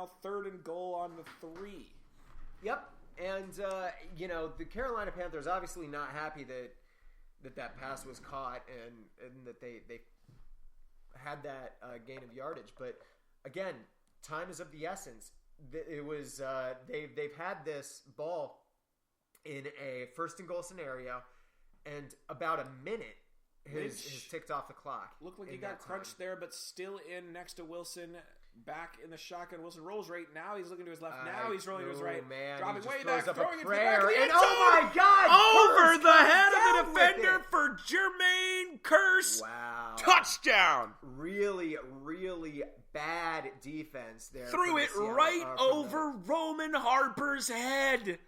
now 3rd and goal on the 3. Yep. And, the Carolina Panthers obviously not happy that pass was caught and that they had that gain of yardage. But, again, time is of the essence. It was they've had this ball in a 1st and goal scenario, and about a minute has ticked off the clock. Looked like he got crunched there, but still in next to Wilson. Back in the shotgun. Wilson rolls right now. He's looking to his left. Now he's rolling to his right. Man, dropping way back, throwing it to the back of the end zone. Oh my God! Over the head of the defender for Jermaine Kearse. Wow. Touchdown. Really, really bad defense there. Threw it right over Roman Harper's head.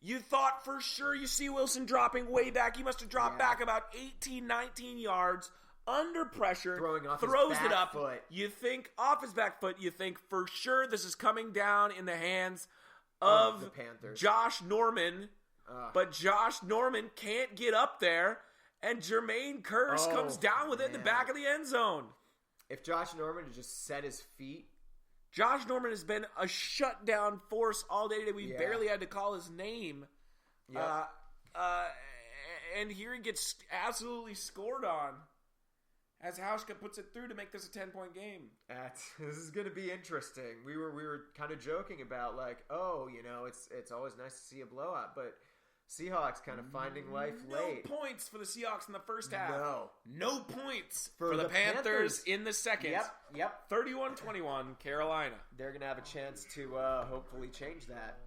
You thought for sure you see Wilson dropping way back. He must have dropped back about 18, 19 yards. Under pressure, throws it up. Foot. You think off his back foot. You think for sure this is coming down in the hands of the Panthers. Josh Norman, but Josh Norman can't get up there, and Jermaine Kearse comes down with it in the back of the end zone. If Josh Norman had just set his feet, Josh Norman has been a shutdown force all day today. We barely had to call his name. Yep. And here he gets absolutely scored on. As Hauschka puts it through to make this a 10-point game. This is going to be interesting. We were kind of joking about it's always nice to see a blowout, but Seahawks kind of finding life late. No points for the Seahawks in the first half. No points for the Panthers in the second. Yep. 31-21, Carolina. They're going to have a chance to hopefully change that.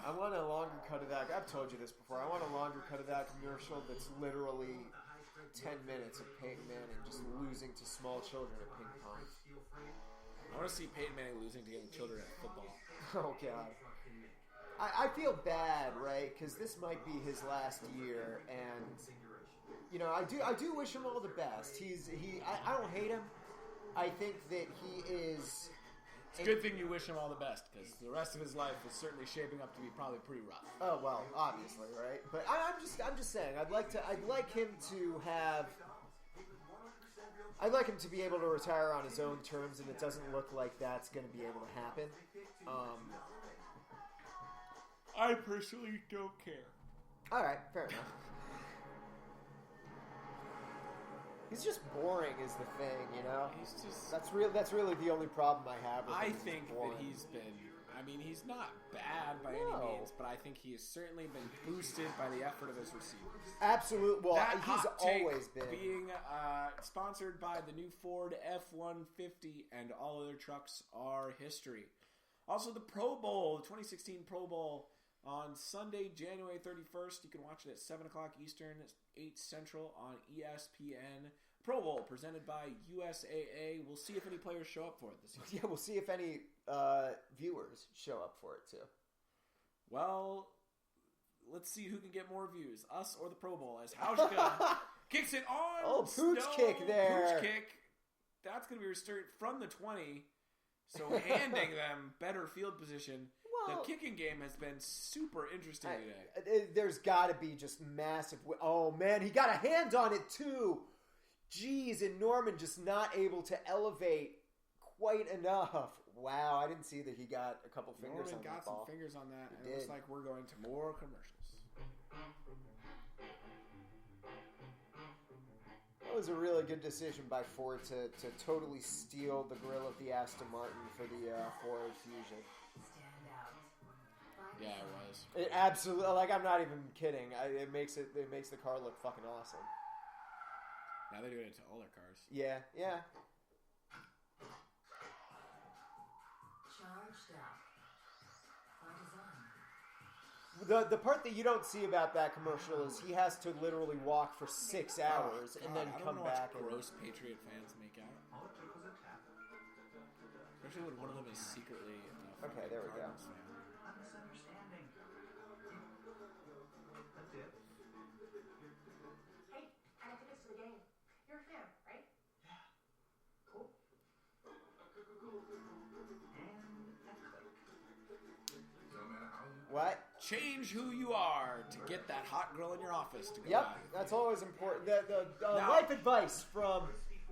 I want a longer cut of that. I've told you this before. I want a longer cut of that commercial that's literally 10 minutes of Peyton Manning just losing to small children at ping pong. I want to see Peyton Manning losing to young children at football. Oh, God. I feel bad, right? Because this might be his last year, and I do wish him all the best. I don't hate him. I think that he is. It's a good thing you wish him all the best, because the rest of his life is certainly shaping up to be probably pretty rough. Oh well, obviously, right? But I'm just saying, I'd like him to be able to retire on his own terms, and it doesn't look like that's going to be able to happen. I personally don't care. All right, fair enough. He's just boring, is the thing, He's just. That's really the only problem I have with him. I think that he's been. I mean, he's not bad by any means, but I think he has certainly been boosted by the effort of his receivers. Absolutely. Well, that he's always been being sponsored by the new Ford F-150, and all other trucks are history. Also, the Pro Bowl, the 2016 Pro Bowl. On Sunday, January 31st, you can watch it at 7 o'clock Eastern, 8 Central on ESPN. Pro Bowl presented by USAA. We'll see if any players show up for it this year. Yeah, we'll see if any viewers show up for it, too. Well, let's see who can get more views, us or the Pro Bowl, as Hauschka kicks it on. Oh, pooch kick there. Pooch kick. That's going to be restored from the 20, so handing them better field position. The kicking game has been super interesting today. There's got to be just massive. Oh, man, he got a hand on it, too. Jeez, and Norman just not able to elevate quite enough. Wow, I didn't see that he got a couple fingers on that ball. Norman got some fingers on that, and it looks like we're going to more commercials. That was a really good decision by Ford to totally steal the grill of the Aston Martin for the Ford Fusion. Yeah, it was. It absolutely, I'm not even kidding. It makes the car look fucking awesome. Now they're doing it to all their cars. Yeah. Charged up. The part that you don't see about that commercial is he has to literally walk for 6 hours and then come back. I don't know what gross Patriot fans make out. Especially when one of them is secretly okay, there we go. Fan. change who you are to get that hot girl in your office to go Yep, by. that's always important. The life advice from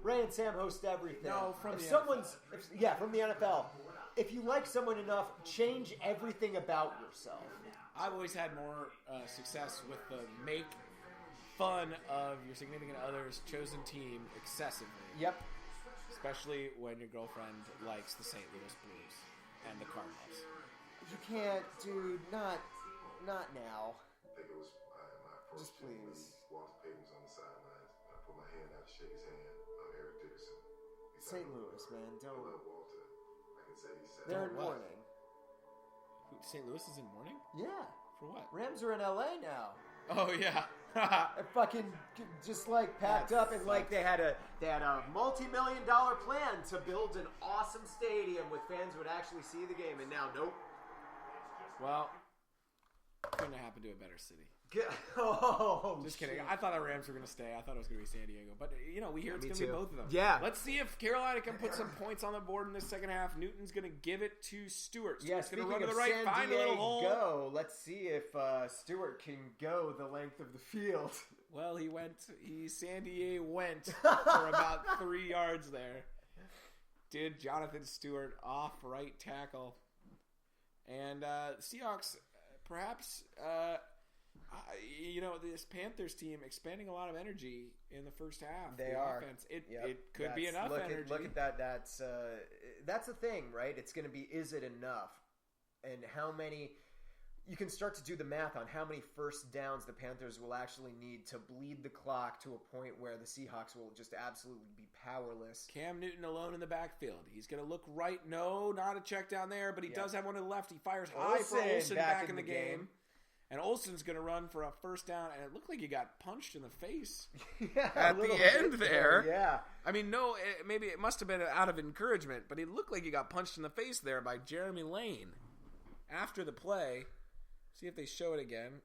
Ray and Sam host everything. No, from if the someone's, from the NFL. If you like someone enough, change everything about yourself. I've always had more success with the make fun of your significant other's chosen team excessively. Yep. Especially when your girlfriend likes the St. Louis Blues and the Cardinals. You can't, dude. Not now. I think it was my Just first game when please. Walter Payton was on the sidelines. I put my hand out to shake his hand. Eric Dickerson. St. Louis, man. I Don't. love Walter. I can say he said They're in what? mourning. St. Louis is in mourning? Yeah. For what? Rams are in LA now. Oh, yeah. They're fucking just like packed up and like they had a multi-million-dollar plan to build an awesome stadium with fans who would actually see the game, and now nope. Well, couldn't have happened to a better city. Oh, Just kidding. shit. I thought the Rams were going to stay. I thought it was going to be San Diego. But, we hear it's Me going to be too. both of them. Yeah. Let's see if Carolina can put some points on the board in the second half. Newton's going to give it to Stewart. Yeah, Stewart's going speaking to run to of the right, San find a little hole. Diego, let's see if Stewart can go the length of the field. Well, San Diego went for about 3 yards there. Did Jonathan Stewart off right tackle. And Seahawks, perhaps, this Panthers team expending a lot of energy in the first half. They the are. Offense. It could be enough energy. Look at that. That's the thing, right? It's going to be, is it enough? And how many... You can start to do the math on how many first downs the Panthers will actually need to bleed the clock to a point where the Seahawks will just absolutely be powerless. Cam Newton alone in the backfield. He's going to look right. No, not a check down there, but he does have one to the left. He fires high for Olsen back in the game. And Olsen's going to run for a first down, and it looked like he got punched in the face at the end there. Yeah. I mean, maybe it must have been out of encouragement, but it looked like he got punched in the face there by Jeremy Lane after the play. See if they show it again.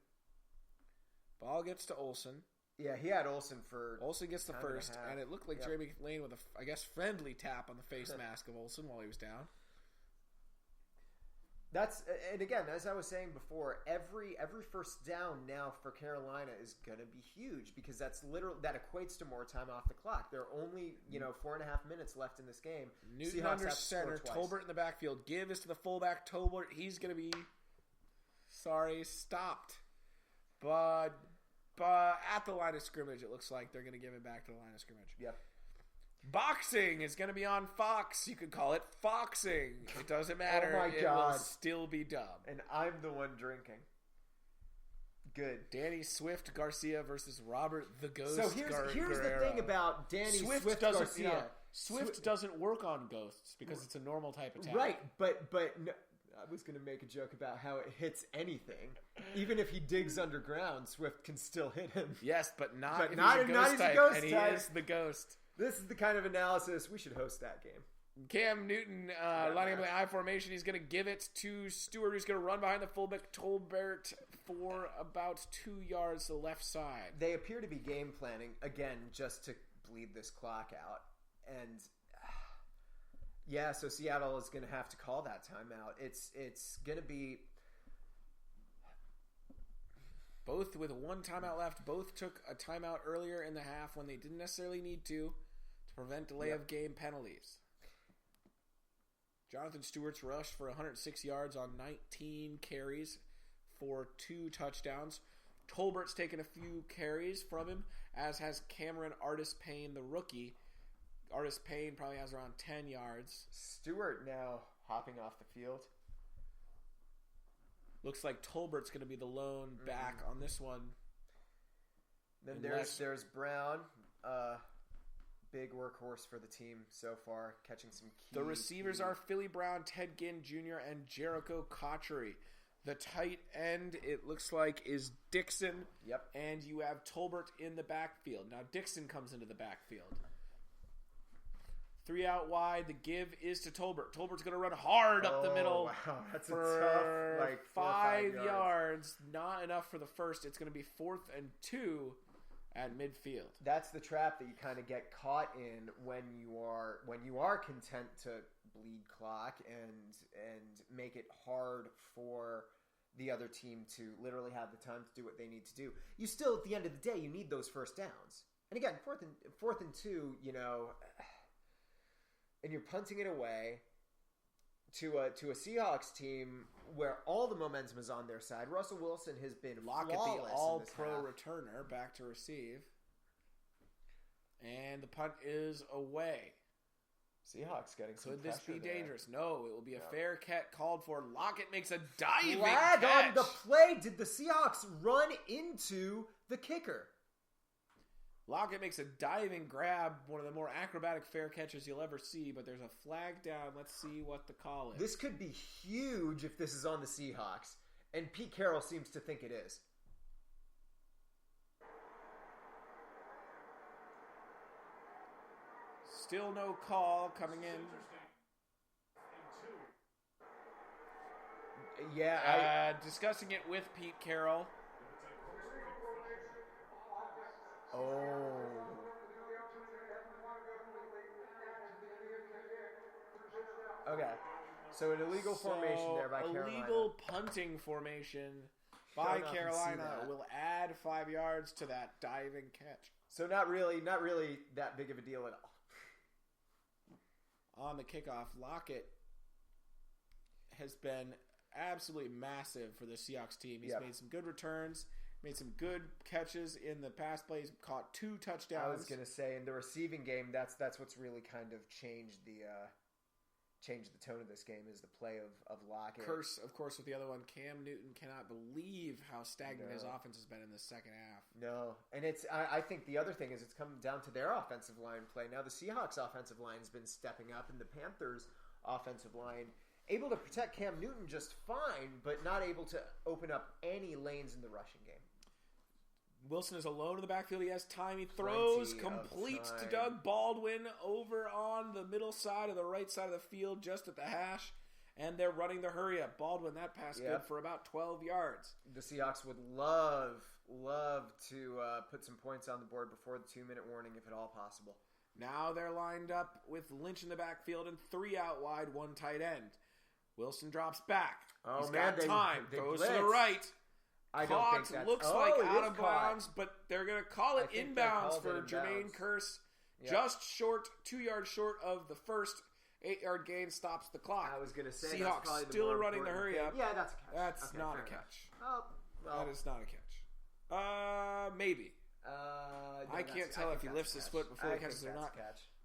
Ball gets to Olsen. Yeah, he had Olsen for... Olsen gets the first, and it looked like Jeremy Lane with a, friendly tap on the face mask of Olsen while he was down. And again, as I was saying before, every first down now for Carolina is going to be huge because that equates to more time off the clock. There are only 4.5 minutes left in this game. Newton Seahawks under have to score center, twice. Tolbert in the backfield. Give is to the fullback, Tolbert. He's going to be stopped. But at the line of scrimmage, it looks like they're going to give it back to the line of scrimmage. Yep. Boxing is going to be on Fox. You could call it Foxing. It doesn't matter. Oh my It God. will still be dumb. And I'm the one drinking. Good. Danny Swift Garcia versus Robert the Ghost So here's the thing about Danny Swift Garcia. Swift doesn't work on ghosts because it's a normal type attack. Right, but no, I was going to make a joke about how it hits anything. Even if he digs underground, Swift can still hit him. Yes, but not if not he's a ghost he's a type, ghost and type. he is the ghost. This is the kind of analysis we should host that game. Cam Newton lining up in the I formation. He's going to give it to Stewart, who's going to run behind the fullback Tolbert for about 2 yards to the left side. They appear to be game planning, again, just to bleed this clock out. And, so Seattle is going to have to call that timeout. It's going to be... Both with one timeout left. Both took a timeout earlier in the half when they didn't necessarily need to prevent delay of game penalties. Jonathan Stewart's rushed for 106 yards on 19 carries for 2 touchdowns. Tolbert's taken a few carries from him, as has Cameron Artis-Payne, the rookie. Artis-Payne probably has around 10 yards. Stewart now hopping off the field. Looks like Tolbert's going to be the lone back on this one. Then there's Brown, big workhorse for the team so far, catching some key. The receivers are Philly Brown, Ted Ginn Jr., and Jericho Cotchery. The tight end, it looks like, is Dixon. Yep. And you have Tolbert in the backfield. Now Dixon comes into the backfield. 3 out wide. The give is to Tolbert. Tolbert's going to run hard up the middle. Wow, that's for a tough, 5 yards. Not enough for the first. It's going to be 4th and 2 at midfield. That's the trap that you kind of get caught in when you are content to bleed clock and make it hard for the other team to literally have the time to do what they need to do. You still, at the end of the day, you need those first downs. And again, fourth and 2, and you're punting it away to a Seahawks team where all the momentum is on their side. Russell Wilson has been Lockett, flawless the all-pro half. returner, back to receive. And the punt is away. Seahawks getting some Could this be pressure there. dangerous? No, it will be a fair catch called for. Lockett makes a diving Flag catch. on the play. Did the Seahawks run into the kicker? Lockett makes a diving grab, one of the more acrobatic fair catches you'll ever see, but there's a flag down. Let's see what the call is. This could be huge if this is on the Seahawks, and Pete Carroll seems to think it is. Still no call coming in. Yeah, discussing it with Pete Carroll. Okay. So an illegal formation there by Carolina. Illegal punting formation by Sure enough, Carolina you see that. will add 5 yards to that diving catch. So not really that big of a deal at all. On the kickoff, Lockett has been absolutely massive for the Seahawks team. He's made some good returns, made some good catches in the pass plays, caught 2 touchdowns. I was going to say, in the receiving game, that's what's really kind of changed the tone of this game is the play of Lockett. Curse, of course, with the other one. Cam Newton cannot believe how stagnant his offense has been in the second half. No, and I think the other thing is it's come down to their offensive line play. Now the Seahawks offensive line has been stepping up, and the Panthers offensive line able to protect Cam Newton just fine, but not able to open up any lanes in the rushing game. Wilson is alone in the backfield. He has time. He throws, completes to Doug Baldwin over on the middle side of the right side of the field, just at the hash, and they're running the hurry up. Baldwin, that pass good for about 12 yards. The Seahawks would love to put some points on the board before the 2-minute warning, if at all possible. Now they're lined up with Lynch in the backfield and 3 out wide, 1 tight end. Wilson drops back. He's got time. Goes to the right. I don't think that looks like out of bounds, but they're going to call it inbounds for Jermaine Kearse. Just short, 2 yards short of the first 8-yard gain, stops the clock. I was going to say Seahawks still running the hurry up. Yeah, that's a catch. That's not a catch. Oh, well. That is not a catch. Maybe. I can't tell if he lifts his foot before he catches it or not.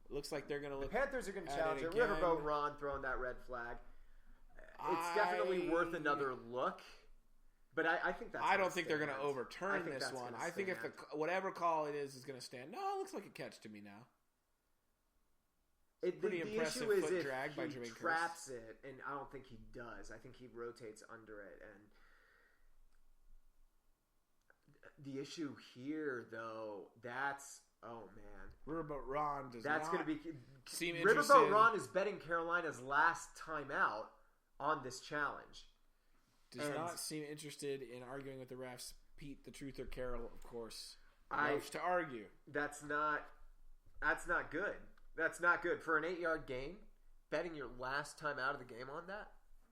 Looks like they're going to look. The Panthers are going to challenge it. Riverboat Ron throwing that red flag. It's definitely worth another look. But I think that's. I don't think they're going to overturn this one. I think if whatever call it is going to stand. No, it looks like a catch to me now. Pretty impressive foot drag by Jermaine Kearse. He traps it, and I don't think he does. I think he rotates under it, and the issue here, though, that's Riverboat Ron does that's not going to be seem interested. Riverboat Ron is betting Carolina's last time out on this challenge. Does not seem interested in arguing with the refs. Pete, the truther, Carroll, of course, loves to argue. That's not good. That's not good for an 8-yard gain. Betting your last time out of the game on that.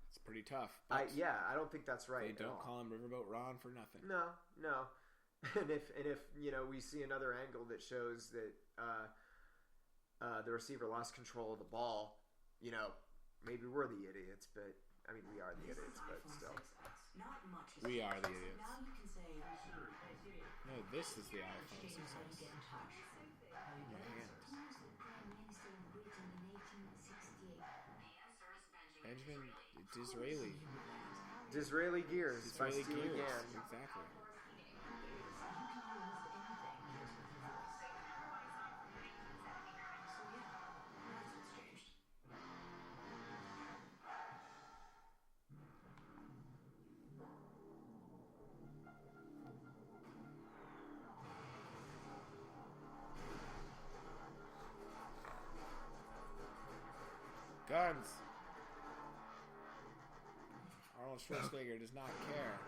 It's pretty tough. I don't think that's right. They don't call him Riverboat Ron for nothing. No. And if we see another angle that shows that the receiver lost control of the ball, maybe we're the idiots, but. I mean, we are the idiots, but still. We are the idiots. No, this is the iPhone 6S. My hand. Benjamin Disraeli. Disraeli Gears by Steely Dan. Exactly. Guns. Arnold Schwarzenegger does not care.